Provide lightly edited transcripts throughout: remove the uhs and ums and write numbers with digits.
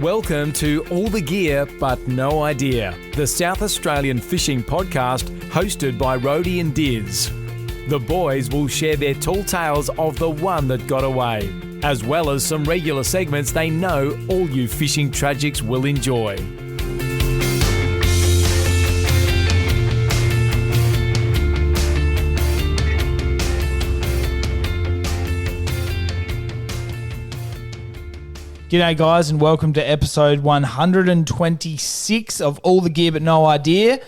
Welcome to All the Gear But No Idea, the South Australian fishing podcast hosted by Rohdey and Diz. The boys will share their tall tales of the one that got away, as well as some regular segments they know all you fishing tragics will enjoy. G'day guys and welcome to episode 126 of All the Gear But No Idea.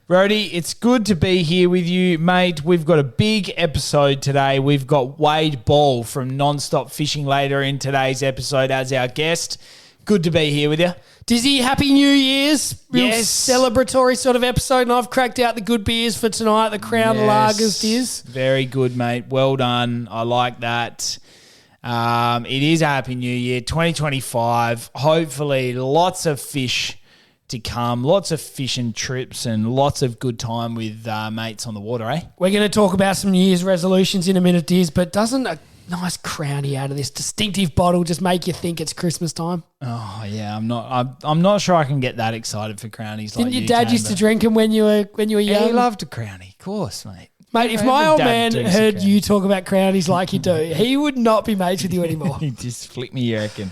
Rohdey, it's good to be here with you, mate. We've got a big episode today. We've got Wade Ball from Nonstop Fishing later in today's episode as our guest. Good to be here with you. Dizzy, Happy New Year's. Real Yes. celebratory sort of episode, and I've cracked out the good beers for tonight, the Crown Lagers, Diz. Very good, mate. Well done. I like that. It is a Happy New Year, 2025. Hopefully lots of fish to come, lots of fishing trips and lots of good time with mates on the water, eh? We're going to talk about some New Year's resolutions in a minute, Diz, but doesn't a nice crownie out of this distinctive bottle just make you think it's Christmas time? Oh, yeah, I'm not sure I can get that excited for crownies. Didn't like your dad used to drink them when you were young? Yeah, he loved a crownie, of course, mate. Mate, if Every my old dad man drinks a heard crownie. you talk about crownies like you do, he would not be mates with you anymore. He just flicked me, you reckon.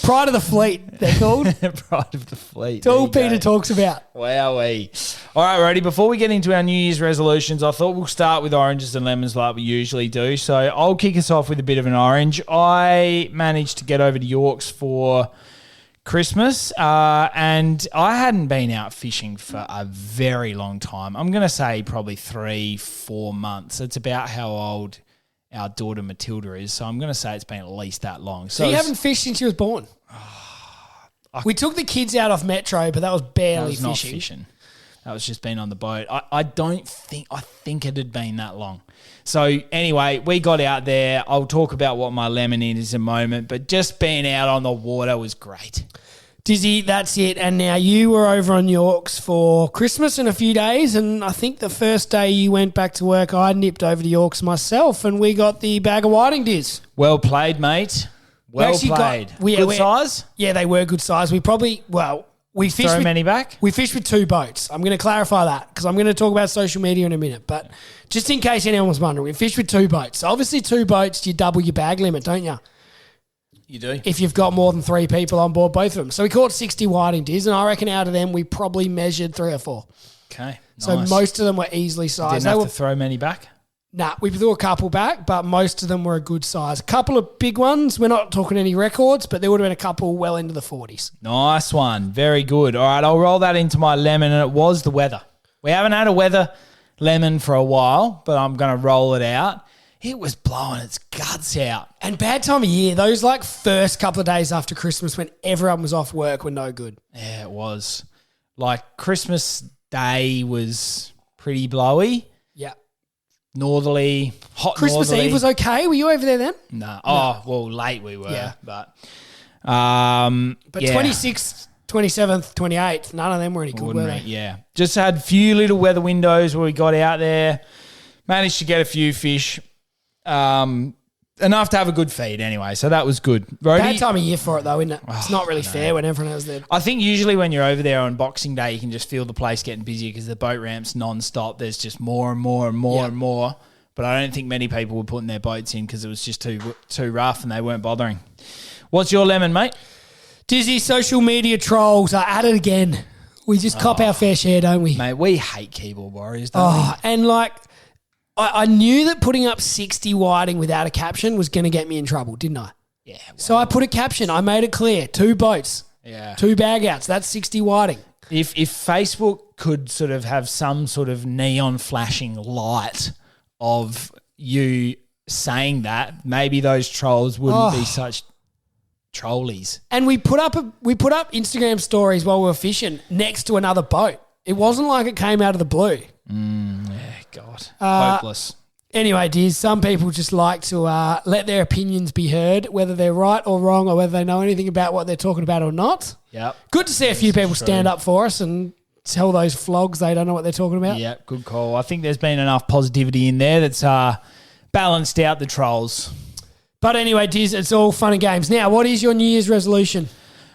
Pride of the Fleet, they're called. Pride of the fleet. It's all There you Peter go. talks about. Wowee. All right, Rohdey, before we get into our New Year's resolutions, I thought we'll start with oranges and lemons like we usually do. So I'll kick us off with a bit of an orange. I managed to get over to York's for Christmas, and I hadn't been out fishing for a very long time. I'm going to say probably 3-4 months. It's about how old our daughter Matilda is, so I'm going to say it's been at least that long. So you haven't fished since you was born? We took the kids out off Metro, but that was barely That was fishing. not fishing. That was just being on the boat. I think it had been that long. So anyway, we got out there. I'll talk about what my lemon is in a moment, but just being out on the water was great. Dizzy, that's it. And now you were over on York's for Christmas in a few days, and I think the first day you went back to work, I nipped over to York's myself, and we got the bag of whiting, Diz. Well played, mate. Well actually played. got- Good size? Yeah, they were good size. We fished Throw with many back? We fished with 2 boats. I'm going to clarify that because I'm going to talk about social media in a minute. But just in case anyone was wondering, we fished with 2 boats. So obviously 2 boats, you double your bag limit, don't you? You do. If you've got more than 3 people on board, both of them. So we caught 60 whiting, Diz, and I reckon out of them we probably measured 3 or 4. Okay, nice. So most of them were easily sized. Didn't have to throw many back? Nah, we threw a couple back, but most of them were a good size. A couple of big ones. We're not talking any records, but there would have been a couple well into the 40s. Nice one. Very good. All right, I'll roll that into my lemon, and it was the weather. We haven't had a weather lemon for a while, but I'm going to roll it out. It was blowing its guts out. And bad time of year. Those first couple of days after Christmas when everyone was off work were no good. Yeah, it was. Like Christmas Day was pretty blowy, Yeah. northerly, hot Christmas northerly. Eve was okay. Were you over there then? No. Oh, well, late we were. Yeah. But But yeah. 26th, 27th, 28th, none of them were any good, were they? Yeah. Just had a few little weather windows where we got out there, managed to get a few fish. Enough to have a good feed anyway, so that was good. Rohdey, Bad time of year for it though, isn't it? It's not really fair when everyone else there. I think usually when you're over there on Boxing Day, you can just feel the place getting busier because the boat ramps non-stop. There's just more and more and more and more. But I don't think many people were putting their boats in because it was just too rough and they weren't bothering. What's your lemon, mate? Dizzy, social media trolls are at it again. We just cop our fair share, don't we? Mate, we hate keyboard warriors, don't Oh, and I knew that putting up 60 whiting without a caption was going to get me in trouble, didn't I? we? Yeah. So I put a caption. I made it clear. 2 boats, Yeah. 2 bag outs. That's 60 whiting. If Facebook could sort of have some sort of neon flashing light of you saying that, maybe those trolls wouldn't be such trollies. And we put up Instagram stories while we were fishing next to another boat. It wasn't like it came out of the blue. Yeah, God. Hopeless. Anyway, Diz, some people just like to let their opinions be heard, whether they're right or wrong or whether they know anything about what they're talking about or not. Yep. Good to see a few people stand up for us and tell those flogs they don't know what they're talking about. Yeah, good call. I think there's been enough positivity in there that's balanced out the trolls. But anyway, Diz, it's all fun and games. Now, what is your New Year's resolution?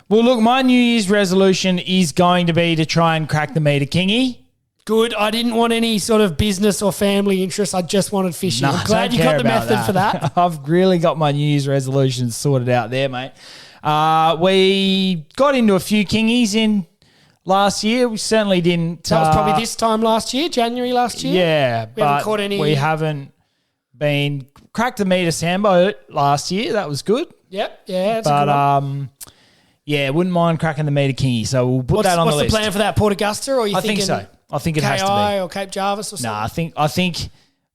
Well, look, my New Year's resolution is going to be to try and crack the meter kingy. Good. I didn't want any sort of business or family interest. I just wanted fishing. I'm glad you got the method for that. I've really got my New Year's resolutions sorted out there, mate. We got into a few kingies in last year. We certainly didn't. That was probably this time last year, January last year. Yeah, we haven't caught any. We haven't been cracked the meter sambo last year. That was good. Yep. Yeah. That's a good one. Yeah, wouldn't mind cracking the meter kingy. So we'll put that on the list. What's the plan for that? Port Augusta, or are you thinking? I think so. I think it has to KI be. or Cape Jarvis or something. I think.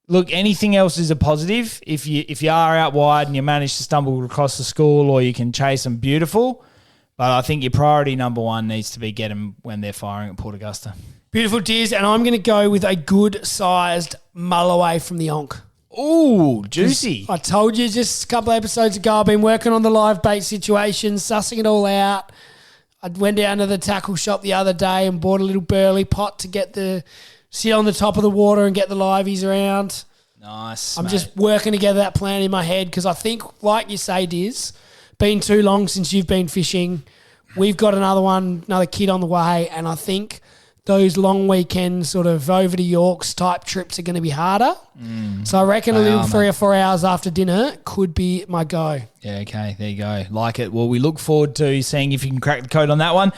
Look, anything else is a positive. If you are out wide and you manage to stumble across the school, or you can chase them, beautiful. But I think your priority number one needs to be get them when they're firing at Port Augusta. Beautiful, Diz, and I'm going to go with a good-sized mulloway from the Onk. Ooh, juicy. I told you just a couple of episodes ago, I've been working on the live bait situation, sussing it all out. I went down to the tackle shop the other day and bought a little burley pot to sit on the top of the water and get the liveys around. Nice, I'm mate. just working together that plan in my head because I think, like you say, Diz, been too long since you've been fishing. We've got another kid on the way, and I think those long weekend sort of over to Yorks type trips are going to be harder. So I reckon a little 3 or 4 hours after dinner could be my go. Yeah, okay, there you go. Like it. Well, we look forward to seeing if you can crack the code on that one.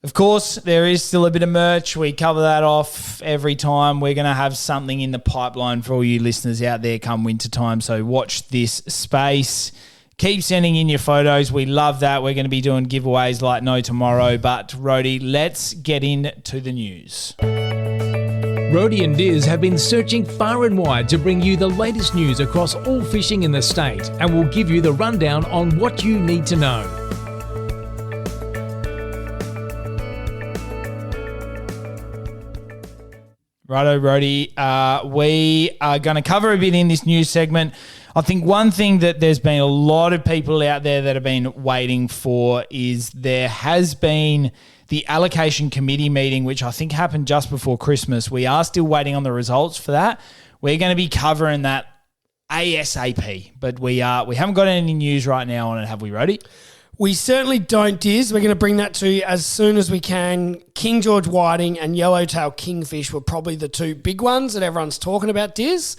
Of course, there is still a bit of merch. We cover that off every time. We're going to have something in the pipeline for all you listeners out there come winter time. So watch this space. Keep sending in your photos. We love that. We're going to be doing giveaways like no tomorrow. But, Rohdey, let's get into the news. Rohdey and Diz have been searching far and wide to bring you the latest news across all fishing in the state, and we'll give you the rundown on what you need to know. Righto, Rohdey. We are going to cover a bit in this news segment. I think one thing that there's been a lot of people out there that have been waiting for is there has been the allocation committee meeting, which I think happened just before Christmas. We are still waiting on the results for that. We're going to be covering that ASAP, but we haven't got any news right now on it, have we, Rohdey? We certainly don't, Diz. We're going to bring that to you as soon as we can. King George whiting and yellowtail kingfish were probably the two big ones that everyone's talking about, Diz.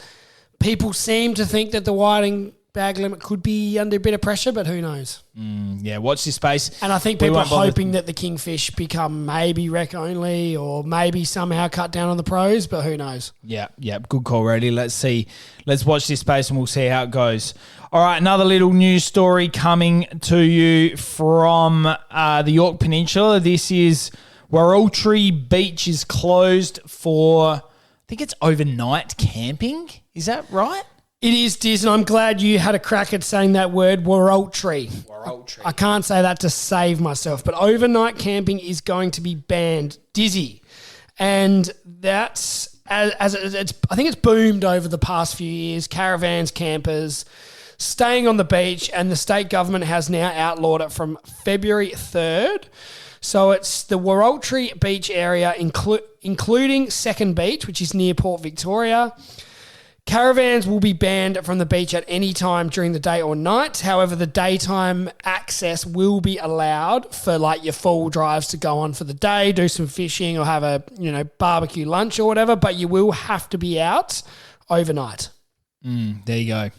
People seem to think that the whiting bag limit could be under a bit of pressure, but who knows? Yeah, watch this space. And I think people are hoping that the kingfish become maybe rec only or maybe somehow cut down on the pros, but who knows? Yeah, good call, Rohdey. Let's see. Let's watch this space and we'll see how it goes. All right, another little news story coming to you from the Yorke Peninsula. This is Wauraltee Beach is closed for, I think it's overnight camping. Is that right? It is, Diz, and I'm glad you had a crack at saying that word, Wauraltee. Wauraltee. I can't say that to save myself, but overnight camping is going to be banned, Dizzy. And that's, I think it's boomed over the past few years, caravans, campers, staying on the beach, and the state government has now outlawed it from February 3rd. So it's the Wauraltee Beach area, including Second Beach, which is near Port Victoria. Caravans will be banned from the beach at any time during the day or night. However, the daytime access will be allowed for like your full drives to go on for the day, do some fishing or have a barbecue lunch or whatever, but you will have to be out overnight. There you go.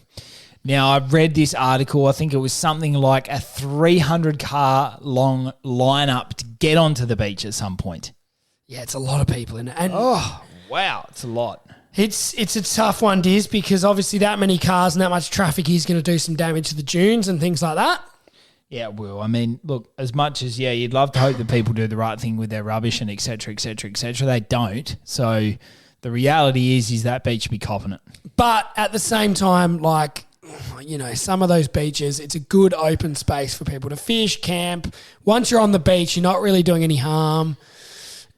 Now, I've read this article. I think it was something like a 300-car long lineup to get onto the beach at some point. Yeah, it's a lot of people in it. And oh, wow, it's a lot. It's a tough one, Diz, because obviously that many cars and that much traffic is going to do some damage to the dunes and things like that. Yeah, it will. I mean, look, as much as, you'd love to hope that people do the right thing with their rubbish and et cetera, they don't. So the reality is that beach will be copping it. But at the same time, some of those beaches, it's a good open space for people to fish, camp. Once you're on the beach, you're not really doing any harm.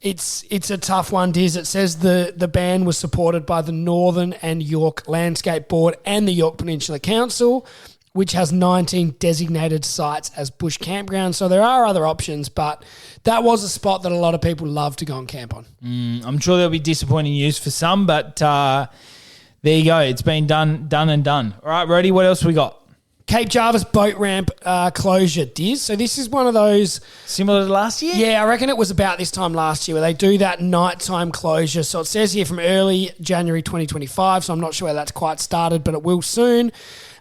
It's a tough one, Diz. It says the ban was supported by the Northern and Yorke Landscape Board and the Yorke Peninsula Council, which has 19 designated sites as bush campgrounds. So there are other options, but that was a spot that a lot of people love to go and camp on. I'm sure there'll be disappointing news for some, but there you go. It's been done and done. All right, Rohdey, what else we got? Cape Jarvis boat ramp closure, Diz. So this is one of those... Similar to last year? Yeah, I reckon it was about this time last year where they do that nighttime closure. So it says here from early January 2025, so I'm not sure where that's quite started, but it will soon.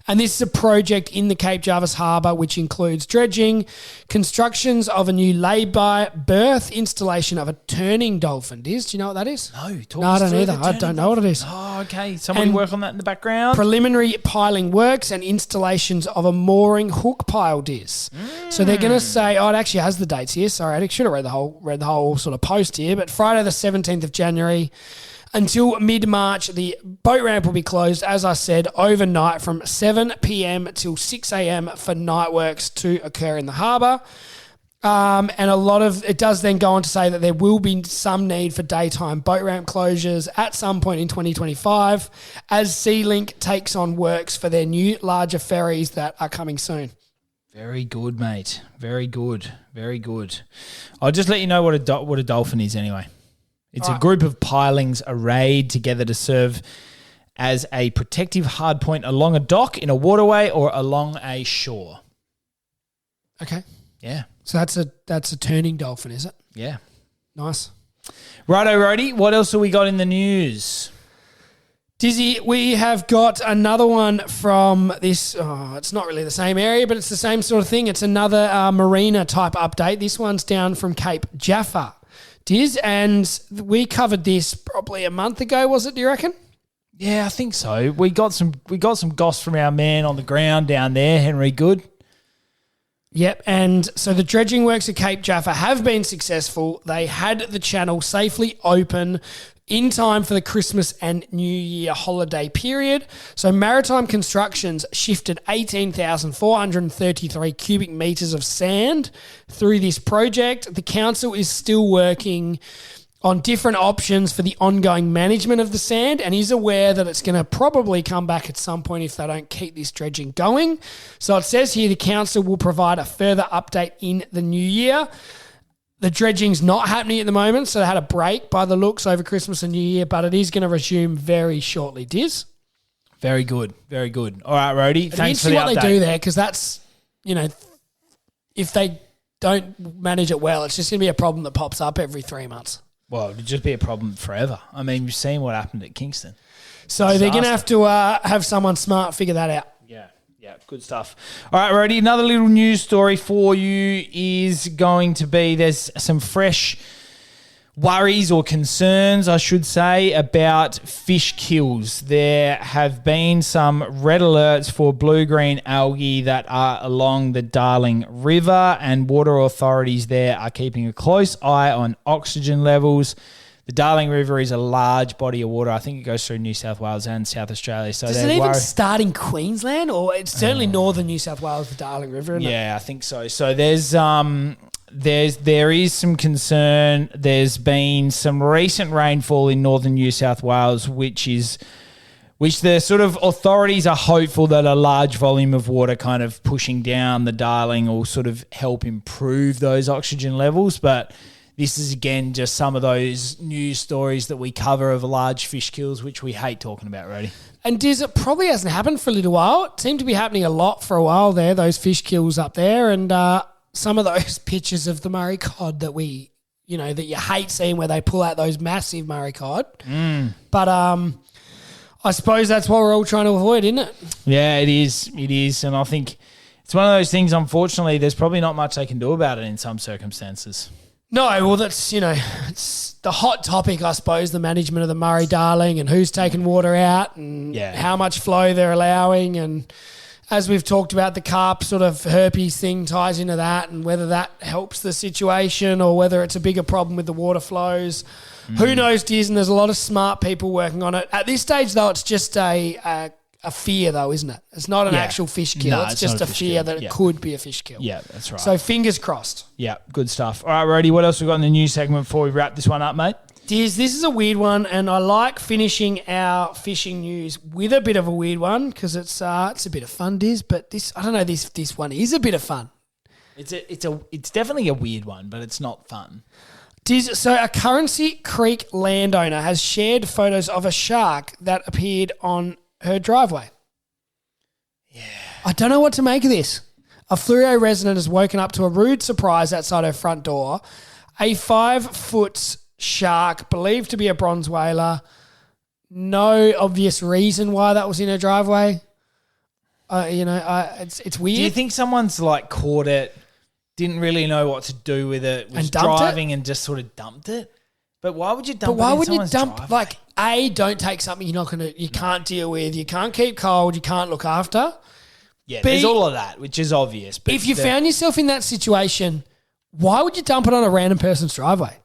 And this is a project in the Cape Jarvis Harbour which includes dredging, constructions of a new lay-by berth, installation of a turning dolphin. Diz, do you know what that is? No, I don't either. I don't know what it is. Oh, okay. Somebody work on that in the background. Preliminary piling works and installations of a mooring hook pile, Diz. So they're going to say, it actually has the dates here. Sorry, I should have read the whole sort of post here. But Friday the 17th of January until mid-March, the boat ramp will be closed, as I said, overnight from 7 p.m. till 6 a.m. for night works to occur in the harbour. And it does then go on to say that there will be some need for daytime boat ramp closures at some point in 2025 as Sea-Link takes on works for their new larger ferries that are coming soon. Very good, mate. Very good. Very good. I'll just let you know what a dolphin is anyway. It's a group of pilings arrayed together to serve as a protective hardpoint along a dock, in a waterway, or along a shore. Okay. Yeah. So that's a turning dolphin, is it? Yeah. Nice. Righto, Rohdey. What else have we got in the news? Dizzy, we have got another one from this, it's not really the same area, but it's the same sort of thing. It's another marina type update. This one's down from Cape Jaffa, Diz, and we covered this probably a month ago, was it, do you reckon? Yeah, I think so. We got some goss from our man on the ground down there, Henry Good. Yep, and so the dredging works at Cape Jaffa have been successful. They had the channel safely open in time for the Christmas and New Year holiday period. So Maritime Constructions shifted 18,433 cubic metres of sand through this project. The council is still working on different options for the ongoing management of the sand and is aware that it's going to probably come back at some point if they don't keep this dredging going. So it says here the council will provide a further update in the new year. The dredging's not happening at the moment, so they had a break by the looks over Christmas and New Year, but it is going to resume very shortly. Diz? Very good, very good. All right, Rohdey, thanks for the update. What they do there, because that's, if they don't manage it well, it's just going to be a problem that pops up every 3 months. Well, it'd just be a problem forever. I mean, you've seen what happened at Kingston. So they're going to have to have someone smart figure that out. Yeah, good stuff. All right, Rohdey, another little news story for you is going to be there's some fresh worries or concerns, I should say, about fish kills. There have been some red alerts for blue-green algae that are along the Darling River, and water authorities there are keeping a close eye on oxygen levels. The Darling River is a large body of water. I think it goes through New South Wales and South Australia. So does it even start in Queensland, or it's certainly northern New South Wales, the Darling River? Isn't it? I think so. So there is some concern. There's been some recent rainfall in northern New South Wales, which the sort of authorities are hopeful that a large volume of water kind of pushing down the Darling will sort of help improve those oxygen levels, but this is, again, just some of those news stories that we cover of large fish kills, which we hate talking about, Rohdey. And Diz, it probably hasn't happened for a little while. It seemed to be happening a lot for a while there, those fish kills up there. And some of those pictures of the Murray cod that that you hate seeing where they pull out those massive Murray cod. But I suppose that's what we're all trying to avoid, isn't it? Yeah, it is. It is. And I think it's one of those things, unfortunately, there's probably not much they can do about it in some circumstances. No, well, that's, it's the hot topic, I suppose, the management of the Murray-Darling and who's taking water out and how much flow they're allowing. And as we've talked about, the carp sort of herpes thing ties into that, and whether that helps the situation or whether it's a bigger problem with the water flows. Who knows, Diz, and there's a lot of smart people working on it. At this stage, though, it's just a fear, though, isn't it? It's not an actual fish kill. No, it's just a fear that it could be a fish kill. Yeah, that's right. So fingers crossed. Yeah, good stuff. All right, Rohdey, what else we got in the news segment before we wrap this one up, mate? Diz, this is a weird one, and I like finishing our fishing news with a bit of a weird one because it's a bit of fun, Diz. But this one is a bit of fun. It's definitely a weird one, but it's not fun. Diz, so a Currency Creek landowner has shared photos of a shark that appeared on her driveway. Yeah. I don't know what to make of this. A Fleurieu resident has woken up to a rude surprise outside her front door. A 5-foot shark, believed to be a bronze whaler. No obvious reason why that was in her driveway. It's weird. Do you think someone's like caught it, didn't really know what to do with it, was And dumped driving it? and just sort of dumped it? But why would you dump But why it in wouldn't you someone's dump, driveway? don't take something you can't deal with, you can't keep cold, you can't look after. Yeah, B, there's all of that, which is obvious. But if you found yourself in that situation, why would you dump it on a random person's driveway?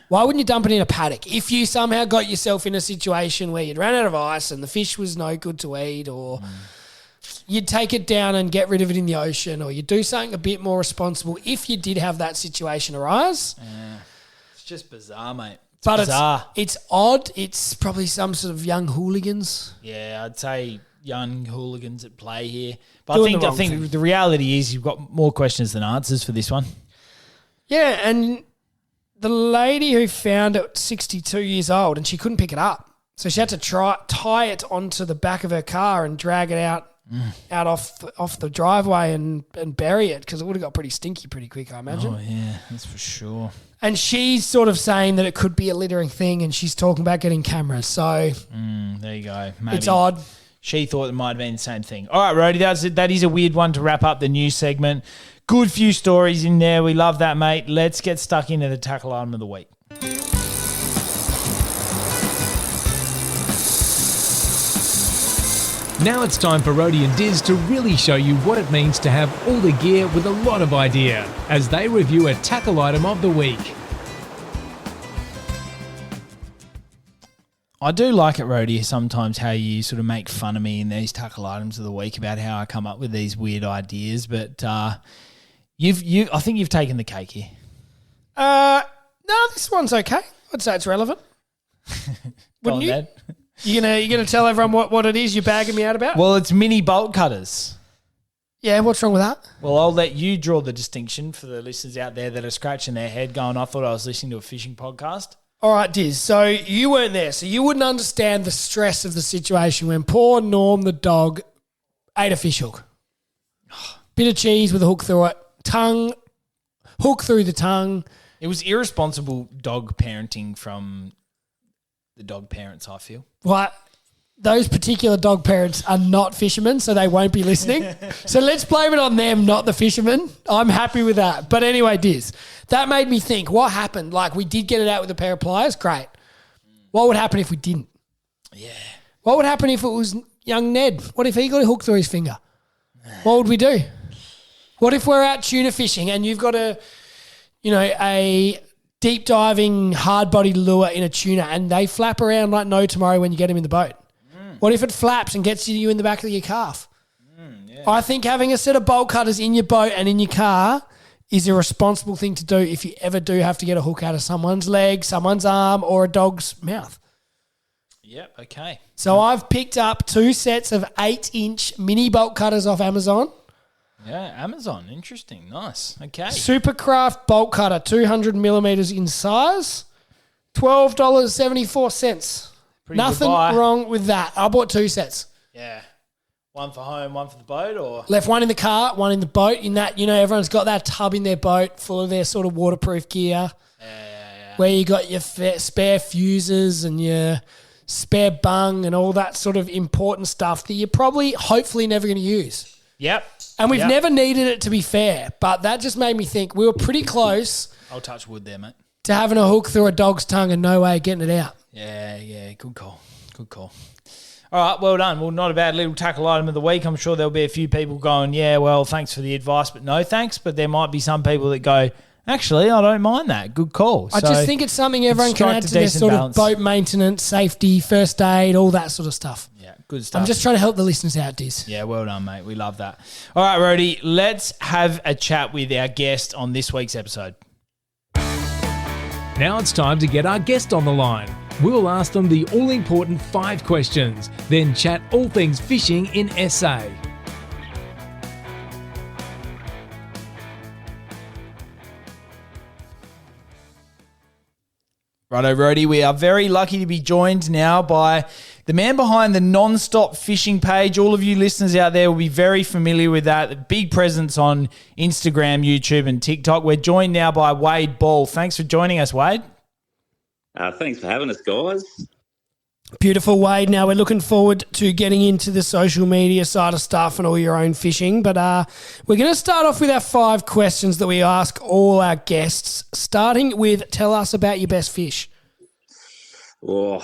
Why wouldn't you dump it in a paddock? If you somehow got yourself in a situation where you'd ran out of ice and the fish was no good to eat, or you'd take it down and get rid of it in the ocean, or you'd do something a bit more responsible if you did have that situation arise. it's just bizarre, mate. But bizarre. it's odd. It's probably some sort of young hooligans. Yeah, I'd say young hooligans at play here. But Doing the I wrong think thing. the reality is you've got more questions than answers for this one. Yeah, and the lady who found it, 62 years old, and she couldn't pick it up. So she had to tie it onto the back of her car and drag it out off the driveway and bury it, because it would have got pretty stinky pretty quick, I imagine. Oh, yeah, that's for sure. And she's sort of saying that it could be a littering thing, and she's talking about getting cameras. So There you go. Maybe it's odd. she thought it might have been the same thing. All right, Rohdey, that is a weird one to wrap up the news segment. Good few stories in there. We love that, mate. Let's get stuck into the tackle item of the week. Now it's time for Rohdey and Diz to really show you what it means to have all the gear with a lot of idea as they review a tackle item of the week. I do like it, Rohdey, sometimes how you sort of make fun of me in these tackle items of the week about how I come up with these weird ideas, but I think you've taken the cake here. No, this one's okay. I'd say it's relevant. Wouldn't you? Dad. You gonna tell everyone what it is you're bagging me out about? Well, it's mini bolt cutters. Yeah, what's wrong with that? Well, I'll let you draw the distinction for the listeners out there that are scratching their head going, I thought I was listening to a fishing podcast. All right, Diz. So you weren't there, so you wouldn't understand the stress of the situation when poor Norm the dog ate a fish hook. Bit of cheese with a hook through it, hook through the tongue. It was irresponsible dog parenting from the dog parents, I feel. What? Those particular dog parents are not fishermen, so they won't be listening. So let's blame it on them, not the fishermen. I'm happy with that. But anyway, Diz, that made me think, what happened? Like, we did get it out with a pair of pliers. Great. What would happen if we didn't? Yeah. What would happen if it was young Ned? What if he got a hook through his finger? What would we do? What if we're out tuna fishing and you've got a deep diving, hard bodied lure in a tuna and they flap around like no tomorrow when you get him in the boat? What if it flaps and gets you in the back of your calf? Yeah. I think having a set of bolt cutters in your boat and in your car is a responsible thing to do if you ever do have to get a hook out of someone's leg, someone's arm, or a dog's mouth. Yep, okay. So I've picked up 2 sets of 8-inch mini bolt cutters off Amazon. Yeah, Amazon. Interesting. Nice. Okay. Supercraft bolt cutter, 200 millimeters in size, $12.74. Pretty Nothing good buy. wrong with that. I bought 2 sets. Yeah. One for home, one for the boat, or? Left one in the car, one in the boat. In that, everyone's got that tub in their boat full of their sort of waterproof gear. Yeah. Where you got your spare fuses and your spare bung and all that sort of important stuff that you're probably, hopefully, never going to use. Yep. And we've Yep. never needed it, to be fair, but that just made me think we were pretty close I'll touch wood there, mate. to having a hook through a dog's tongue and no way of getting it out. Yeah. Good call. All right, well done. Well, not a bad little tackle item of the week. I'm sure there'll be a few people going, yeah, well, thanks for the advice, but no thanks. But there might be some people that go, actually, I don't mind that. Good call. I just think it's something everyone can strike add a to their decent sort balance. of boat maintenance, safety, first aid, all that sort of stuff. Yeah, good stuff. I'm just trying to help the listeners out, Diz. Yeah, well done, mate. We love that. All right, Rohdey, let's have a chat with our guest on this week's episode. Now it's time to get our guest on the line. We'll ask them the all-important 5 questions, then chat all things fishing in SA. Righto, Rohdey, we are very lucky to be joined now by the man behind the Non-Stop Fishing page. All of you listeners out there will be very familiar with that. A big presence on Instagram, YouTube and TikTok. We're joined now by Wade Ball. Thanks for joining us, Wade. Thanks for having us, guys. Beautiful, Wade. Now we're looking forward to getting into the social media side of stuff and all your own fishing. But we're going to start off with our 5 questions that we ask all our guests, starting with tell us about your best fish. Well,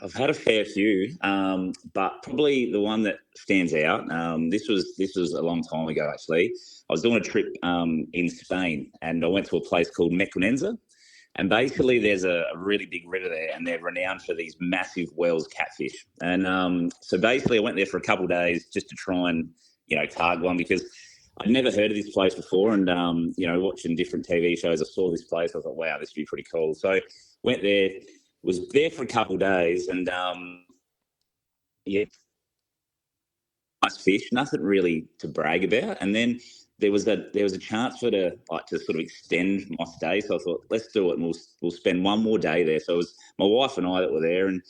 I've had a fair few, but probably the one that stands out, this was a long time ago, actually. I was doing a trip in Spain, and I went to a place called Mequinenza. And basically there's a really big river there, and they're renowned for these massive Wells catfish. And so basically I went there for a couple of days just to try and, target one, because I'd never heard of this place before. And, watching different TV shows, I saw this place. I thought, wow, this would be pretty cool. So went there, was there for a couple of days, and, nice fish, nothing really to brag about. And then there was a chance for to sort of extend my stay, so I thought, let's do it, and we'll spend one more day there. So it was my wife and I that were there, and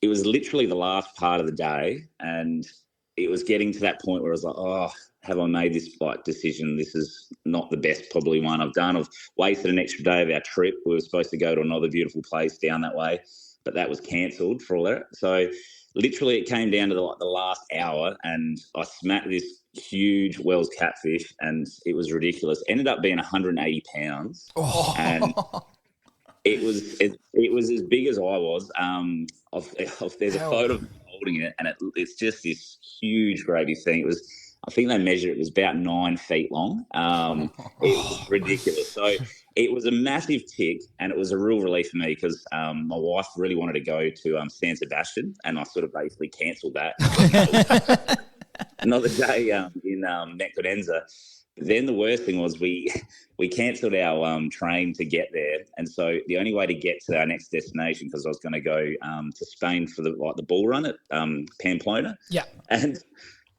it was literally the last part of the day, and it was getting to that point where I was like, oh, have I made this decision? This is not the best probably one I've done. I've wasted an extra day of our trip. We were supposed to go to another beautiful place down that way, but that was cancelled for all that. So literally it came down to the last hour, and I smacked this huge Wells catfish, and it was ridiculous. Ended up being 180 pounds. Oh. And it was as big as I was. There's a photo of me holding it, and it's just this huge gravy thing. I think they measured it was about 9 feet long. It was ridiculous. So it was a massive tick, and it was a real relief for me because my wife really wanted to go to San Sebastian, and I sort of basically cancelled that. Another day in Mequinenza. Then the worst thing was we cancelled our train to get there, and so the only way to get to our next destination, because I was going to go to Spain for the bull run at Pamplona. Yeah, and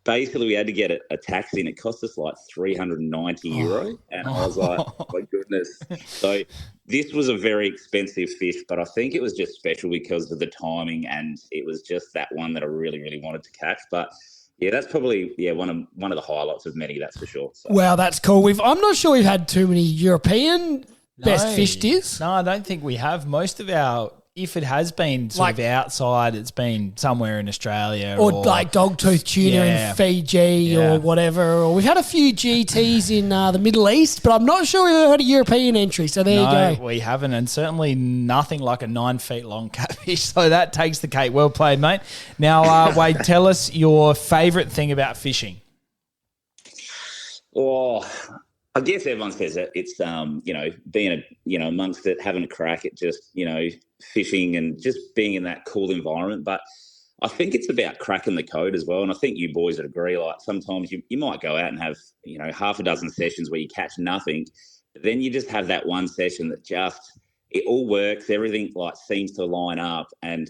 basically we had to get a taxi, and it cost us like €390, and I was like, oh my goodness. So this was a very expensive fish, but I think it was just special because of the timing, and it was just that one that I really, really wanted to catch. But yeah, that's probably one of the highlights of many, that's for sure. So. Wow, that's cool. I'm not sure we've had too many European best fish dish. No, I don't think we have. Most of our, if it has been sort of outside, it's been somewhere in Australia. Or like dogtooth tuna in Fiji or whatever. Or we've had a few GTs in the Middle East, but I'm not sure we've ever had a European entry. So there you go. No, we haven't, and certainly nothing like a 9 feet long catfish. So that takes the cake. Well played, mate. Now, Wade, tell us your favourite thing about fishing. Oh, I guess everyone says it. It's being amongst it, having a crack at just fishing and just being in that cool environment. But I think it's about cracking the code as well. And I think you boys would agree. Like sometimes you might go out and have half a dozen sessions where you catch nothing, but then you just have that one session that it all works. Everything seems to line up, and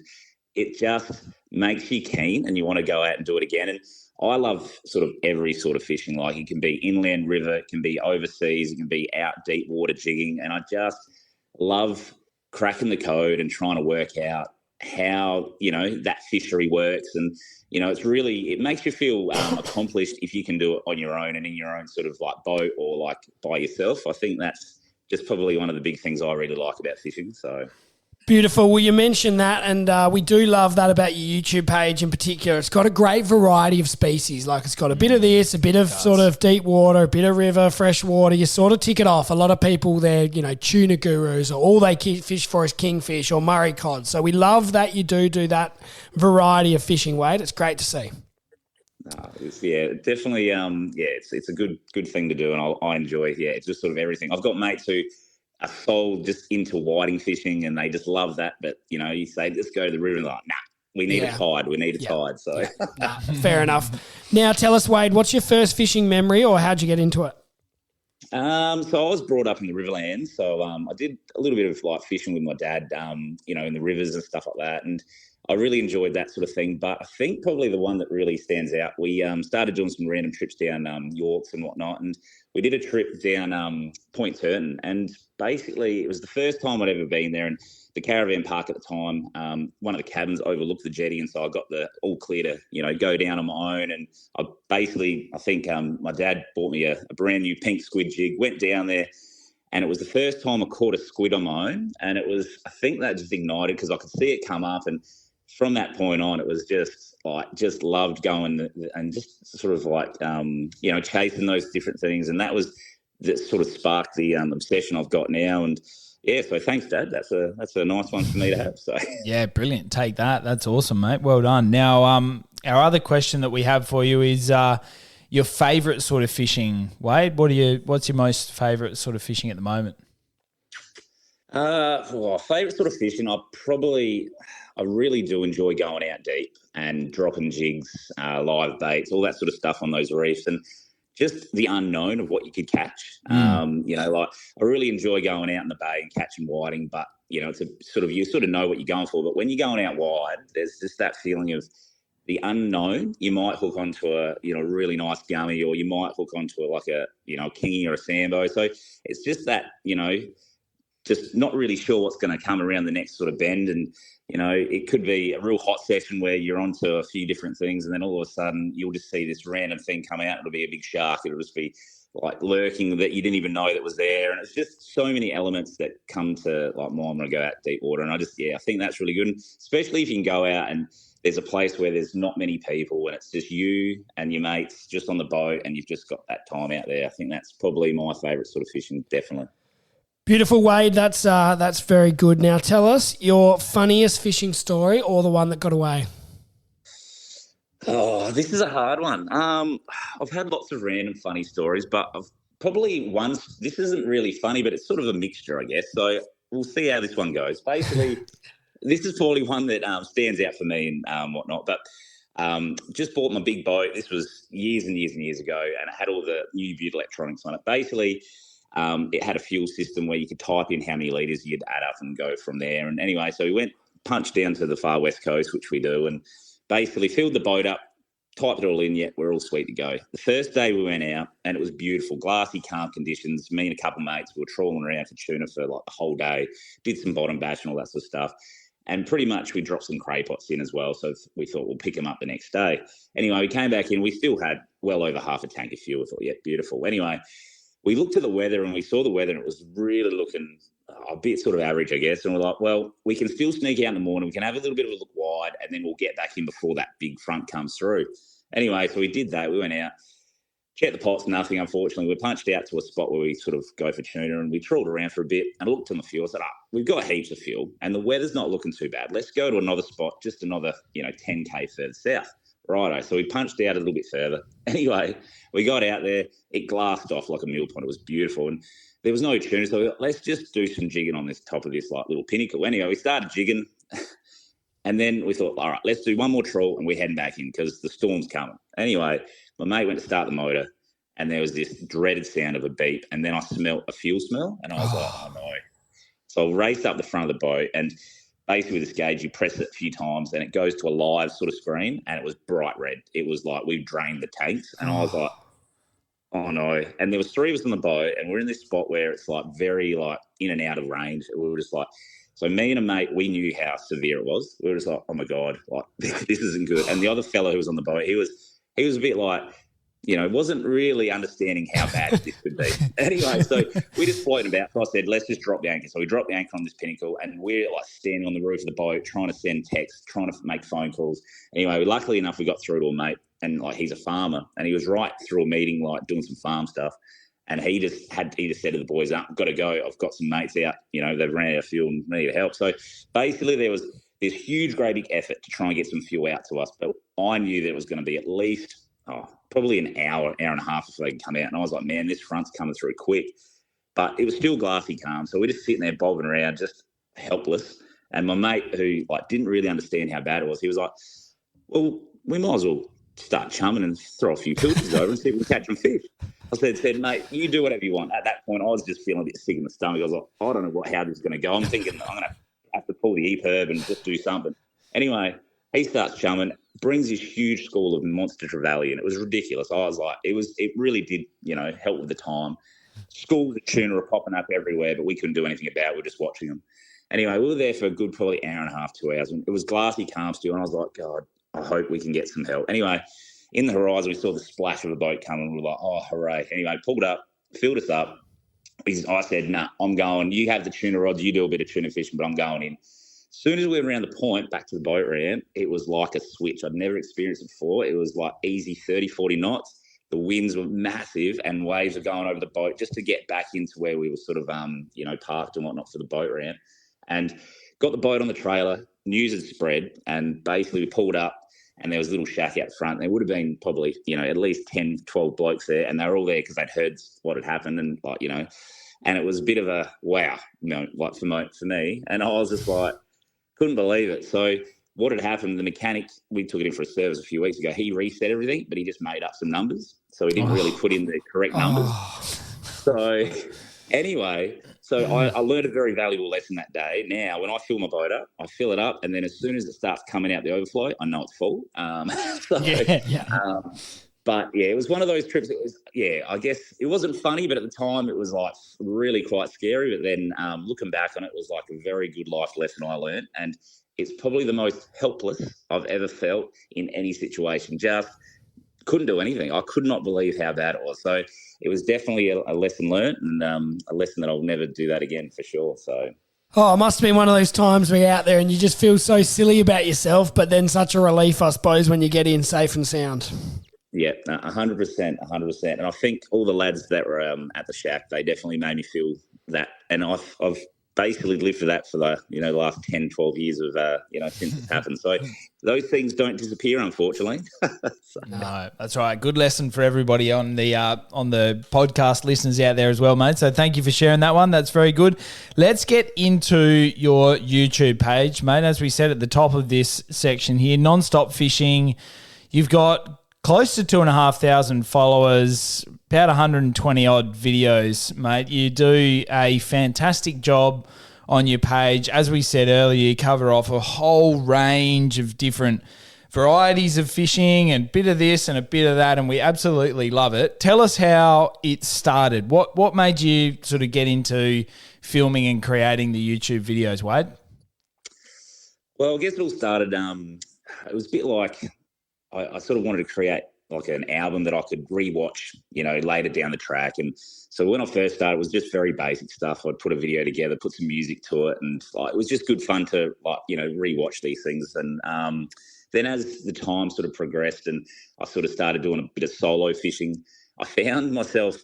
it just makes you keen, and you want to go out and do it again. And I love sort of every sort of fishing. Like it can be inland river, it can be overseas, it can be out deep water jigging. And I just love cracking the code and trying to work out how, that fishery works. And, it makes you feel accomplished if you can do it on your own and in your own sort of boat or by yourself. I think that's just probably one of the big things I really like about fishing. So. Beautiful. Well, you mentioned that, and we do love that about your YouTube page in particular. It's got a great variety of species. Like it's got a bit of this, a bit of sort of deep water, a bit of river, fresh water. You sort of tick it off. A lot of people, they're, tuna gurus, or all they fish for is kingfish or Murray cod. So we love that you do that variety of fishing, Wade. It's great to see. Definitely. It's a good thing to do, and I enjoy. Yeah, it's just sort of everything. I've got mates who are sold just into whiting fishing, and they just love that. But you say, let's go to the river, and they're like, nah, we need a tide. We need a tide. So fair enough. Now tell us, Wade, what's your first fishing memory, or how'd you get into it? So I was brought up in the Riverlands. So I did a little bit of fishing with my dad, in the rivers and stuff like that. And I really enjoyed that sort of thing. But I think probably the one that really stands out, we started doing some random trips down Yorks and whatnot, and we did a trip down Point Turton, and basically it was the first time I'd ever been there, and the caravan park at the time, one of the cabins overlooked the jetty, and so I got the all clear to go down on my own. And I think my dad bought me a brand new pink squid jig, went down there, and it was the first time I caught a squid on my own, and I think that just ignited because I could see it come up, and from that point on, it was just loved going and just sort of chasing those different things, and that sort of sparked the obsession I've got now. And yeah, so thanks, Dad. That's a nice one for me to have. So yeah, brilliant. Take that. That's awesome, mate. Well done. Now, our other question that we have for you is your favourite sort of fishing, Wade. What's your most favourite sort of fishing at the moment? Favourite sort of fishing, I really do enjoy going out deep and dropping jigs, live baits, all that sort of stuff on those reefs, and just the unknown of what you could catch. I really enjoy going out in the bay and catching whiting, but it's you sort of know what you're going for. But when you're going out wide, there's just that feeling of the unknown. You might hook onto a really nice gummy, or you might hook onto a kingy or a sambo. So it's just that just not really sure what's going to come around the next sort of bend. And, it could be a real hot session where you're onto a few different things, and then all of a sudden you'll just see this random thing come out. It'll be a big shark. It'll just be like lurking that you didn't even know that was there. And it's just so many elements that come to I'm going to go out deep water. And I think that's really good. And especially if you can go out and there's a place where there's not many people and it's just you and your mates just on the boat and you've just got that time out there. I think that's probably my favourite sort of fishing, definitely. Beautiful, Wade. That's very good. Now tell us your funniest fishing story or the one that got away. Oh, this is a hard one. I've had lots of random funny stories, but I've probably this isn't really funny, but it's sort of a mixture, I guess. So we'll see how this one goes. Basically, this is probably one that stands out for me and whatnot, but just bought my big boat. This was years and years and years ago, and it had all the new Butte electronics on it. Basically, it had a fuel system where you could type in how many litres you'd add up and go from there. And anyway, so we punched down to the far west coast, which we do, and basically filled the boat up, typed it all in, yet we're all sweet to go. The first day we went out, and it was beautiful, glassy, calm conditions. Me and a couple of mates, we were trawling around for tuna for the whole day, did some bottom bash and all that sort of stuff. And pretty much we dropped some cray pots in as well, so we thought we'll pick them up the next day. Anyway, we came back in. We still had well over half a tank of fuel. We thought, yeah, beautiful. Anyway, we looked at the weather and we saw the weather, and it was really looking a bit sort of average, I guess. And we're like, well, we can still sneak out in the morning. We can have a little bit of a look wide, and then we'll get back in before that big front comes through. Anyway, so we did that. We went out, checked the pots, nothing, unfortunately. We punched out to a spot where we sort of go for tuna, and we trawled around for a bit, and I looked on the fuel. I said, we've got heaps of fuel, and the weather's not looking too bad. Let's go to another spot, just another 10K further south. Righto. So we punched out a little bit further. Anyway, we got out there. It glassed off like a mill pond. It was beautiful. And there was no tuna. So we thought, let's just do some jigging on this top of this little pinnacle. Anyway, we started jigging. And then we thought, all right, let's do one more trawl, and we're heading back in because the storm's coming. Anyway, my mate went to start the motor, and there was this dreaded sound of a beep. And then I smelt a fuel smell, and I was like, oh, no. So I raced up the front of the boat, and basically with this gauge, you press it a few times and it goes to a live sort of screen, and it was bright red. It was like we've drained the tanks, and I was like, oh no. And there was three of us on the boat, and we're in this spot where it's very in and out of range. We were just like, so me and a mate, we knew how severe it was. We were just like, oh my God, this isn't good. And the other fellow who was on the boat, he was a bit wasn't really understanding how bad this could be. Anyway, so we just floating about. So I said, let's just drop the anchor. So we dropped the anchor on this pinnacle, and we're standing on the roof of the boat, trying to send texts, trying to make phone calls. Anyway, luckily enough, we got through to a mate, and he's a farmer, and he was right through a meeting, doing some farm stuff. And he just said to the boys, I've got to go. I've got some mates out, they've ran out of fuel and need help. So basically there was this huge, great big effort to try and get some fuel out to us. But I knew there was going to be at least probably an hour and a half before they can come out. And I was like, man, this front's coming through quick. But it was still glassy calm. So we're just sitting there bobbing around, just helpless. And my mate, who didn't really understand how bad it was, he was like, well, we might as well start chumming and throw a few filters over and see if we can catch some fish. I said, mate, you do whatever you want. At that point, I was just feeling a bit sick in the stomach. I was like, I don't know how this is going to go. I'm thinking I'm going to have to pull the EPIRB and just do something. Anyway, he starts chumming, brings this huge school of monster trevally, and it was ridiculous. I was like, it really did, help with the time. Schools of tuna are popping up everywhere, but we couldn't do anything about it. We were just watching them. Anyway, we were there for a good probably hour and a half, 2 hours. And it was glassy, calm still, and I was like, God, I hope we can get some help. Anyway, in the horizon, we saw the splash of a boat coming. We were like, oh, hooray. Anyway, pulled up, filled us up. I said, nah, I'm going. You have the tuna rods, you do a bit of tuna fishing, but I'm going in. As soon as we went around the point back to the boat ramp, it was like a switch. I'd never experienced it before. It was like easy 30, 40 knots. The winds were massive and waves were going over the boat just to get back into where we were sort of, parked and whatnot for the boat ramp. And got the boat on the trailer, news had spread, and basically we pulled up and there was a little shack out front. There would have been probably, at least 10, 12 blokes there, and they were all there because they'd heard what had happened and, and it was a bit of a wow, for me. And I was just like, couldn't believe it. So what had happened, the mechanic, we took it in for a service a few weeks ago, he reset everything, but he just made up some numbers. So he didn't really put in the correct numbers. So anyway, I learned a very valuable lesson that day. Now, when I fill my boat up, I fill it up, and then as soon as it starts coming out the overflow, I know it's full. But yeah, it was one of those trips. It was, I guess it wasn't funny, but at the time it was like really quite scary. But then looking back on it, it was like a very good life lesson I learned. And it's probably the most helpless I've ever felt in any situation. Just couldn't do anything. I could not believe how bad it was. So it was definitely a lesson learned, and a lesson that I'll never do that again for sure. So. Oh, it must have been one of those times where you're out there and you just feel so silly about yourself, but then such a relief, I suppose, when you get in safe and sound. Yeah, 100%, 100%. And I think all the lads that were at the shack, they definitely made me feel that. And I've basically lived for that for the last 10, 12 years of since it's happened. So those things don't disappear, unfortunately. No, that's right. Good lesson for everybody on the podcast listeners out there as well, mate. So thank you for sharing that one. That's very good. Let's get into your YouTube page, mate. As we said at the top of this section here, Non-Stop Fishing. You've got close to 2,500 followers, about 120 odd videos, mate. You do a fantastic job on your page. As we said earlier, you cover off a whole range of different varieties of fishing and a bit of this and a bit of that, and we absolutely love it. Tell us how it started. What made you sort of get into filming and creating the YouTube videos, Wade? Well, I guess it all started, it was a bit like I sort of wanted to create like an album that I could rewatch, later down the track. And so when I first started, it was just very basic stuff. I'd put a video together, put some music to it, and it was just good fun to rewatch these things. And then as the time sort of progressed and I sort of started doing a bit of solo fishing, I found myself,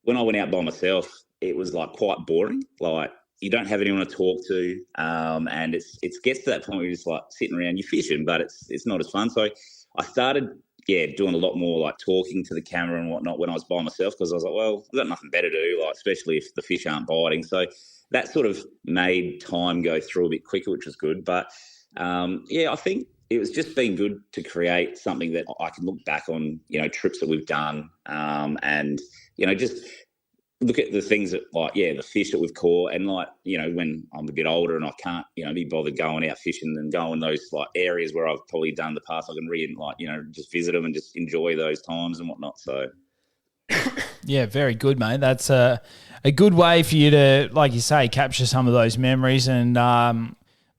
when I went out by myself, it was like quite boring. Like you don't have anyone to talk to, and it gets to that point where you're just like sitting around, you're fishing, but it's not as fun. So I started, doing a lot more like talking to the camera and whatnot when I was by myself, because I was like, well, I've got nothing better to do, like especially if the fish aren't biting. So that sort of made time go through a bit quicker, which was good. But I think it was just been good to create something that I can look back on, trips that we've done, and just look at the things that the fish that we've caught, and when I'm a bit older and I can't, be bothered going out fishing and going those areas where I've probably done in the past, I can read just visit them and just enjoy those times and whatnot. So. Yeah, very good, mate. That's a good way for you to, like you say, capture some of those memories and,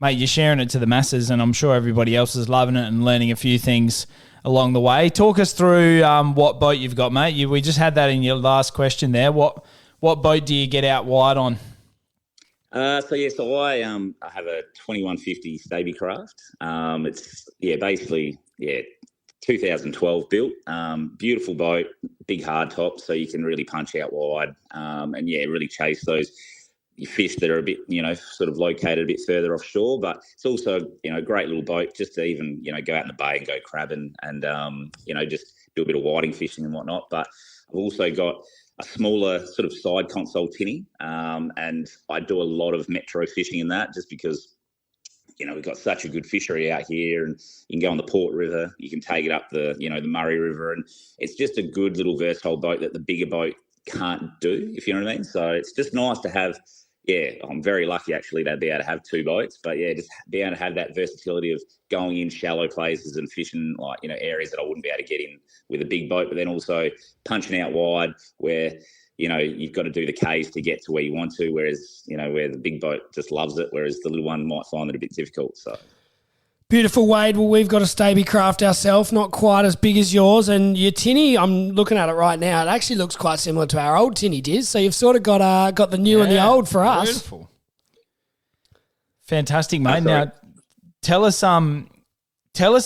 mate, you're sharing it to the masses, and I'm sure everybody else is loving it and learning a few things along the way. Talk us through what boat you've got, mate. We just had that in your last question there. What boat do you get out wide on? So I have a 2150 Stabicraft. It's basically 2012 built. Beautiful boat, big hard top, so you can really punch out wide, and really chase those fish that are a bit, sort of located a bit further offshore. But it's also, a great little boat just to even, go out in the bay and go crabbing and, just do a bit of whiting fishing and whatnot. But I've also got a smaller sort of side console tinny, and I do a lot of metro fishing in that, just because, we've got such a good fishery out here, and you can go on the Port River, you can take it up the, the Murray River, and it's just a good little versatile boat that the bigger boat can't do, if you know what I mean. So it's just nice to have yeah, I'm very lucky actually to be able to have 2 boats. But yeah, just be able to have that versatility of going in shallow places and fishing like, areas that I wouldn't be able to get in with a big boat, but then also punching out wide where, you've got to do the Ks to get to where you want to, whereas, where the big boat just loves it, whereas the little one might find it a bit difficult. So. Beautiful, Wade. Well, we've got a Staby craft ourselves, not quite as big as yours. And your tinny, I'm looking at it right now, it actually looks quite similar to our old tinny, Diz. So you've sort of got the new and the old for us. Beautiful. Fantastic, mate. Now, tell us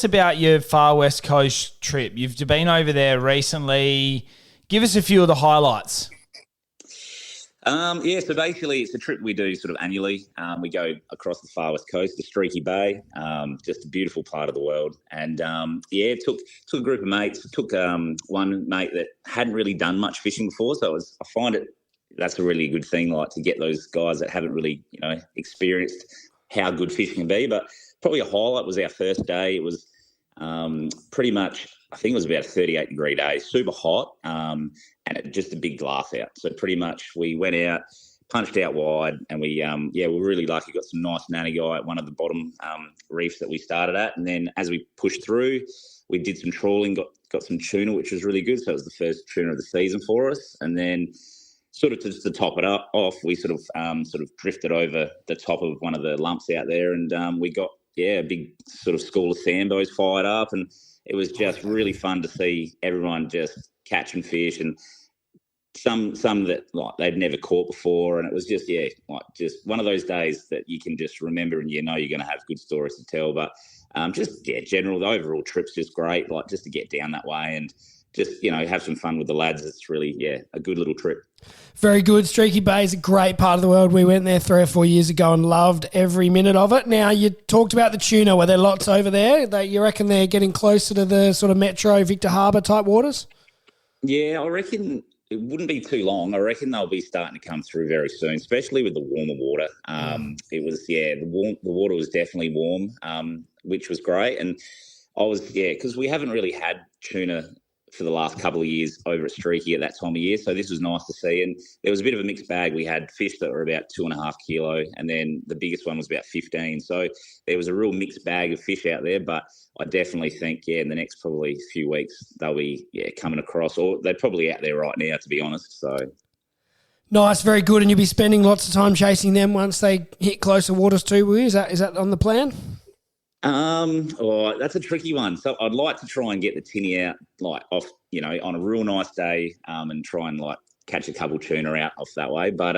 about your Far West Coast trip. You've been over there recently. Give us a few of the highlights. So basically it's a trip we do sort of annually. We go across the Far West Coast to Streaky Bay, just a beautiful part of the world. And, took a group of mates. Took one mate that hadn't really done much fishing before. So I find that's a really good thing, like to get those guys that haven't really, experienced how good fishing can be. But probably a highlight was our first day. It was pretty much, I think it was about a 38-degree day, super hot, and just a big glass out. So pretty much we went out, punched out wide, and we were really lucky. Got some nice nanny-guy at one of the bottom reefs that we started at. And then as we pushed through, we did some trawling, got some tuna, which was really good. So it was the first tuna of the season for us. And then sort of just to top it off, we sort of drifted over the top of one of the lumps out there, and we got a big sort of school of sandbows fired up, and it was just really fun to see everyone just catching fish, and some that like they'd never caught before, and it was just just one of those days that you can just remember, and you're going to have good stories to tell. But general, the overall trip's just great, like just to get down that way and just have some fun with the lads. It's really a good little trip. Very good. Streaky Bay is a great part of the world. We went there 3 or 4 years ago and loved every minute of it. Now, you talked about the tuna. Were there lots over there? You reckon they're getting closer to the sort of Metro, Victor Harbour type waters? Yeah, I reckon it wouldn't be too long. I reckon they'll be starting to come through very soon, especially with the warmer water. It was, the water was definitely warm, which was great. And I was, because we haven't really had tuna for the last couple of years over at Streaky at that time of year. So this was nice to see. And there was a bit of a mixed bag. We had fish that were about 2.5 kilo, and then the biggest one was about 15. So there was a real mixed bag of fish out there. But I definitely think, in the next probably few weeks, they'll be coming across, or they're probably out there right now, to be honest. So nice, very good. And you'll be spending lots of time chasing them once they hit closer waters too, will you? Is that on the plan? That's a tricky one. So I'd like to try and get the tinny out like off, on a real nice day, and try and like catch a couple tuna out off that way. But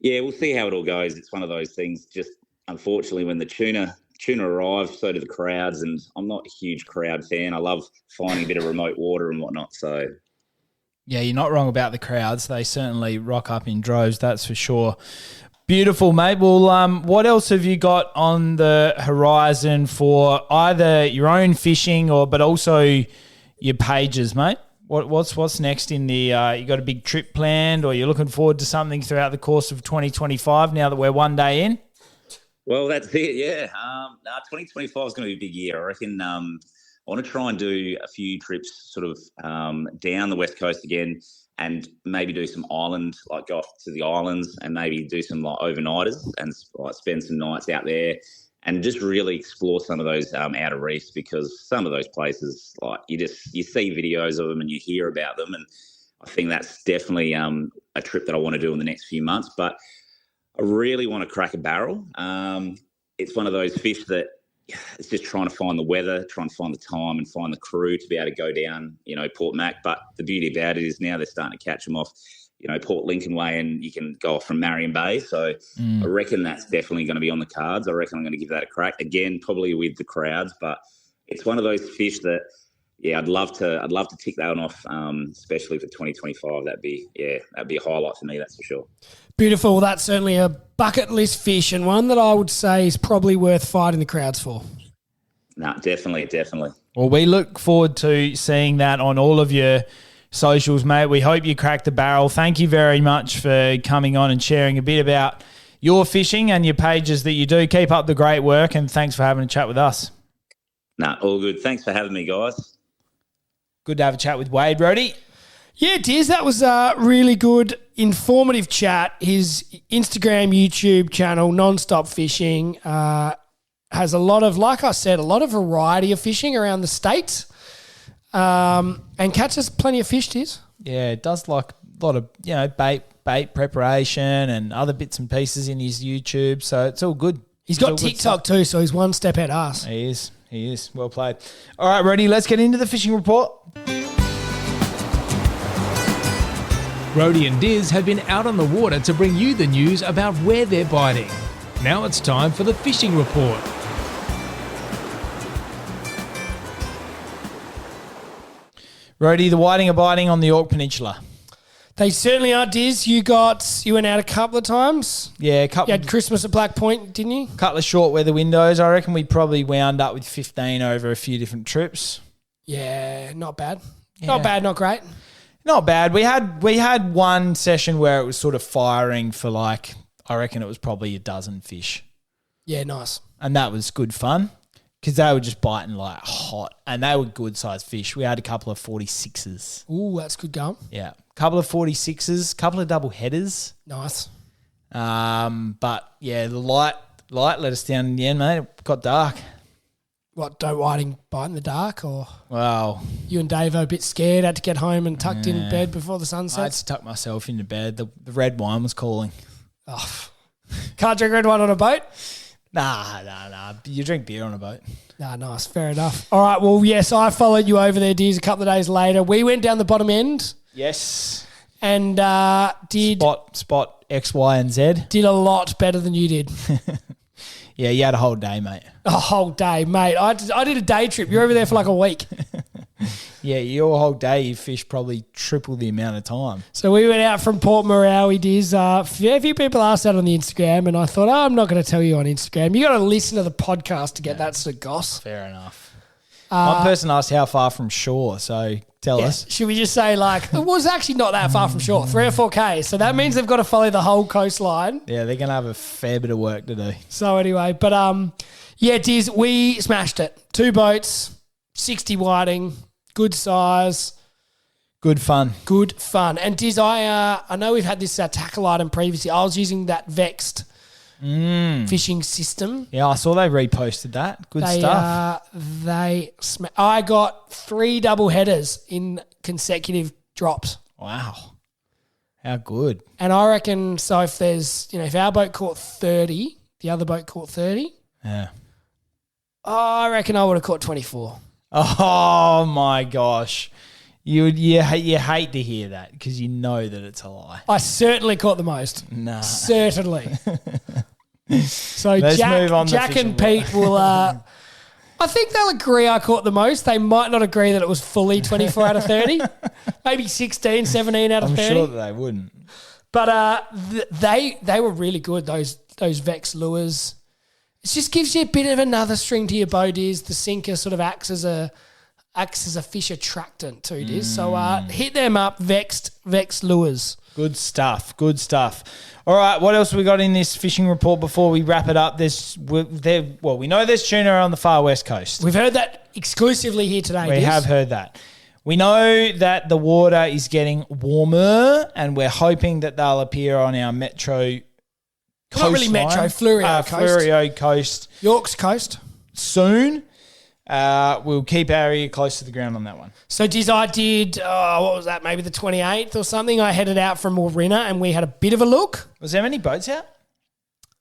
we'll see how it all goes. It's one of those things. Just unfortunately, when the tuna arrives, so do the crowds, and I'm not a huge crowd fan. I love finding a bit of remote water and whatnot. So yeah, you're not wrong about the crowds. They certainly rock up in droves, that's for sure. Beautiful, mate. Well, what else have you got on the horizon for either your own fishing but also your pages, mate? What's next in the? You got a big trip planned, or you're looking forward to something throughout the course of 2025? Now that we're one day in. Well, that's it. Yeah. 2025 is going to be a big year. I reckon. I want to try and do a few trips, sort of down the west coast again. And maybe do some island, like go off to the islands and maybe do some like overnighters and like spend some nights out there and just really explore some of those outer reefs, because some of those places, like you see videos of them and you hear about them. And I think that's definitely a trip that I want to do in the next few months. But I really want to crack a barrel. It's one of those fish that it's just trying to find the weather, trying to find the time and find the crew to be able to go down, Port Mac. But the beauty about it is now they're starting to catch them off, Port Lincoln Way, and you can go off from Marion Bay. So I reckon that's definitely going to be on the cards. I reckon I'm going to give that a crack again, probably with the crowds. But it's one of those fish that, I'd love to tick that one off, especially for 2025. That'd be a highlight for me, that's for sure. Beautiful. Well, that's certainly a bucket list fish, and one that I would say is probably worth fighting the crowds for. No, definitely. Well, we look forward to seeing that on all of your socials, mate. We hope you crack the barrel. Thank you very much for coming on and sharing a bit about your fishing and your pages that you do. Keep up the great work, and thanks for having a chat with us. No, all good. Thanks for having me, guys. Good to have a chat with Wade, Rohdey. Yeah, Diz, that was a really good, informative chat. His Instagram, YouTube channel, Nonstop Fishing, has a lot of, like I said, a lot of variety of fishing around the States, and catches plenty of fish, Diz. Yeah, it does like a lot of, bait preparation and other bits and pieces in his YouTube, so it's all good. He's got TikTok too, so he's one step ahead of us. He is. Well played. All right, Rohdey, let's get into the fishing report. Rohdey and Diz have been out on the water to bring you the news about where they're biting. Now it's time for the fishing report. Rohdey, the whiting are biting on the Yorke Peninsula. They certainly are, Diz. You went out a couple of times. Yeah, You had Christmas at Black Point, didn't you? couple of short weather windows. I reckon we probably wound up with 15 over a few different trips. Yeah, not bad. Yeah. Not bad, not great. Not bad. We had one session where it was sort of firing for like, I reckon it was probably a dozen fish. Yeah, nice. And that was good fun because they were just biting like hot and they were good sized fish. We had a couple of 46s. Ooh, that's good going. Yeah. Couple of 46s, couple of double headers. Nice. But yeah, the light let us down in the end, mate. It got dark. What, don't whiting bite in the dark, or Wow. you and Dave are a bit scared, had to get home and tucked in bed before the sun I had sets? to tuck myself into bed. The red wine was calling. Oh, can't drink red wine on a boat? Nah. You drink beer on a boat. Nah, nice. Fair enough. All right, well, yes, I followed you over there, Diz, a couple of days later. We went down the bottom end Yes. and did Spot X, Y, and Z. a lot better than you did. Yeah, you had a whole day, mate. A whole day, mate. I did a day trip. You're over there for like a week. Yeah, your whole day you fished probably triple the amount of time. So we went out from Port Morawi, Diz. A few people asked that on the Instagram, and I thought, I'm not going to tell you on Instagram. You got to listen to the podcast to get that sort of goss. Fair enough. One person asked how far from shore, so tell us. Should we just say, like, it was actually not that far from shore, 3 or 4K. So that means they've got to follow the whole coastline. Yeah, they're going to have a fair bit of work to do. So anyway, but yeah, Diz, we smashed it. 2 boats, 60 whiting, good size. Good fun. And Diz, I know we've had this tackle item previously. I was using that Vexed fishing system. Yeah, I saw they reposted that. Good stuff. I got 3 double headers in consecutive drops. Wow. How good. And I reckon, so if there's, if our boat caught 30, the other boat caught 30, Yeah. I reckon I would have caught 24. Oh, my gosh. You hate to hear that because you know that it's a lie. I certainly caught the most. Nah. Certainly. So Let's move on to Jack fishing and Pete will, I think they'll agree I caught the most. They might not agree that it was fully 24 out of 30. Maybe 16, 17 out of 30. I'm sure that they wouldn't. But they were really good, those Vex lures. It just gives you a bit of another string to your boat. The sinker sort of acts as a fish attractant too, Diz. So hit them up, Vex lures. Good stuff. All right, what else we got in this fishing report before we wrap it up? We know there's tuna on the far west coast. We've heard that exclusively here today, We Diz. have heard that. We know that the water is getting warmer and we're hoping that they'll appear on our metro Not really metro, Fleurieu coast. Fleurieu coast York's coast. soon. We'll keep our ear close to the ground on that one. So, Diz, I did, what was that, maybe the 28th or something. I headed out from Warina and we had a bit of a look. Was there many boats out?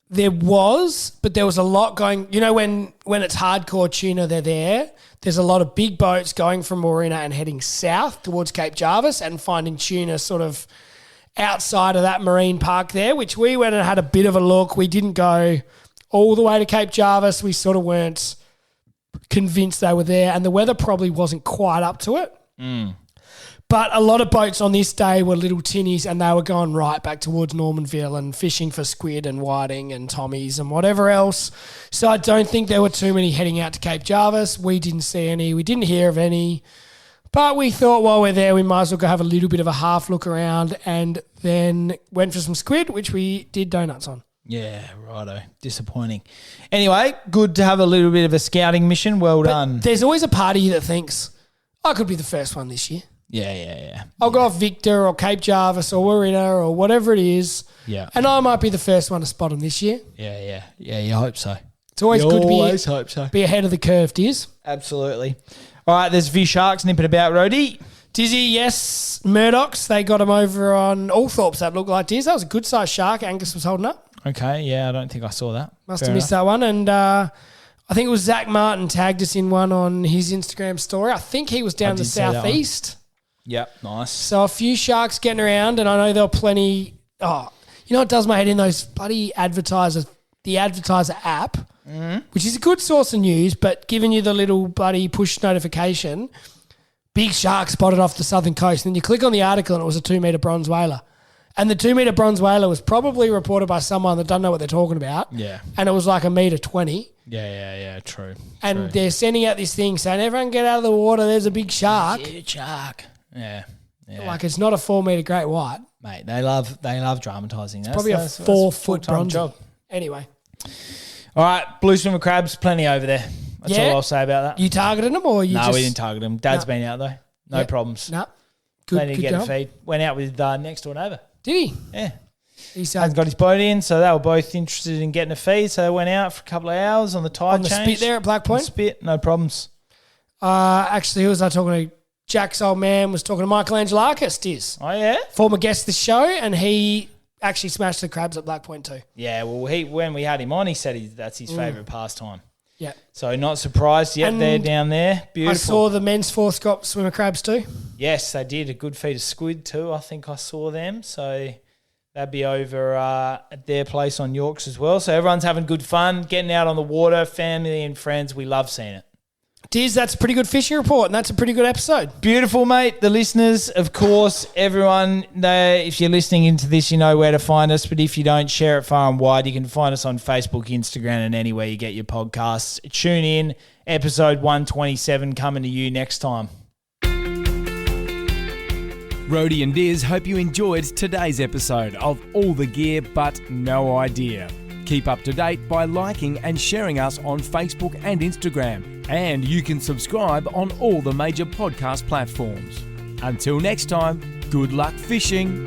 There was, but there was a lot going. You know, when it's hardcore tuna, they're there. There's a lot of big boats going from Warina and heading south towards Cape Jarvis and finding tuna sort of outside of that marine park there, which we went and had a bit of a look. We didn't go all the way to Cape Jarvis. We sort of weren't convinced they were there, and the weather probably wasn't quite up to it. But a lot of boats on this day were little tinnies, and they were going right back towards Normanville and fishing for squid and whiting and tommies and whatever else. So I don't think there were too many heading out to Cape Jarvis. We didn't see any. We didn't hear of any. But we thought while we're there, we might as well go have a little bit of a half look around, and then went for some squid, which we did donuts on. Yeah, righto. Disappointing. Anyway, good to have a little bit of a scouting mission. Well done. There's always a part of you that thinks, I could be the first one this year. Yeah. I'll go off Victor or Cape Jarvis or Warina or whatever it is. Yeah. And I might be the first one to spot them this year. Yeah, you hope so. It's always good to hope so. be ahead of the curve, Diz. Absolutely. All right, there's a few sharks nipping about, Rohdey. Dizzy, yes. Murdochs, they got him over on Althorpes, that looked like Diz. That was a good-sized shark Angus was holding up. Okay, yeah, I don't think I saw that. Must Fair have missed enough. that one. And I think it was Zach Martin tagged us in one on his Instagram story. I think he was down the did see that one. southeast. Yep, nice. So a few sharks getting around, and I know there were plenty. Oh, you know what does my head in? Those bloody advertisers, the advertiser app, which is a good source of news, but giving you the little bloody push notification, big shark spotted off the southern coast. And then you click on the article, and it was a 2-metre bronze whaler. And the 2-metre bronze whaler was probably reported by someone that doesn't know what they're talking about. Yeah. And it was like 1.20 meters. Yeah, true. And they're sending out this thing saying, everyone get out of the water, there's a big shark. Huge shark. Yeah. Like it's not a 4-metre great white. Mate, they love dramatising. That's Probably a that's 4-foot full-time bronze job. Anyway. All right, blue swimmer crabs, plenty over there. That's all I'll say about that. You targeted them or you No, just... we didn't target them. Dad's been out though. No problems. No. Plenty to Good get job. a feed. Went out with next door neighbour. Did he? Yeah. He Hasn't said got his boat in, so they were both interested in getting a feed. So they went out for a couple of hours on the tide on the change. spit there at Black On the Point. spit, no problems. Actually, who was I talking to? Jack's old man was talking to Michelangelo Arcus, Diz. Oh yeah. Former guest of the show, and he actually smashed the crabs at Black Point too. Yeah. Well, when we had him on, he said that's his favourite pastime. Yeah. So not surprised yet. And They're down there. Beautiful. I saw the men's fourth got swimmer crabs too. Yes, they did. A good feed of squid too. I think I saw them. So that'd be over at their place on Yorks as well. So everyone's having good fun, getting out on the water, family and friends. We love seeing it. Diz, that's a pretty good fishing report, and that's a pretty good episode. Beautiful, mate. The listeners, of course, everyone, if you're listening into this, you know where to find us. But if you don't, share it far and wide. You can find us on Facebook, Instagram, and anywhere you get your podcasts. Tune in. Episode 127 coming to you next time. Rohdey and Diz hope you enjoyed today's episode of All the Gear But No Idea. Keep up to date by liking and sharing us on Facebook and Instagram. And you can subscribe on all the major podcast platforms. Until next time, good luck fishing.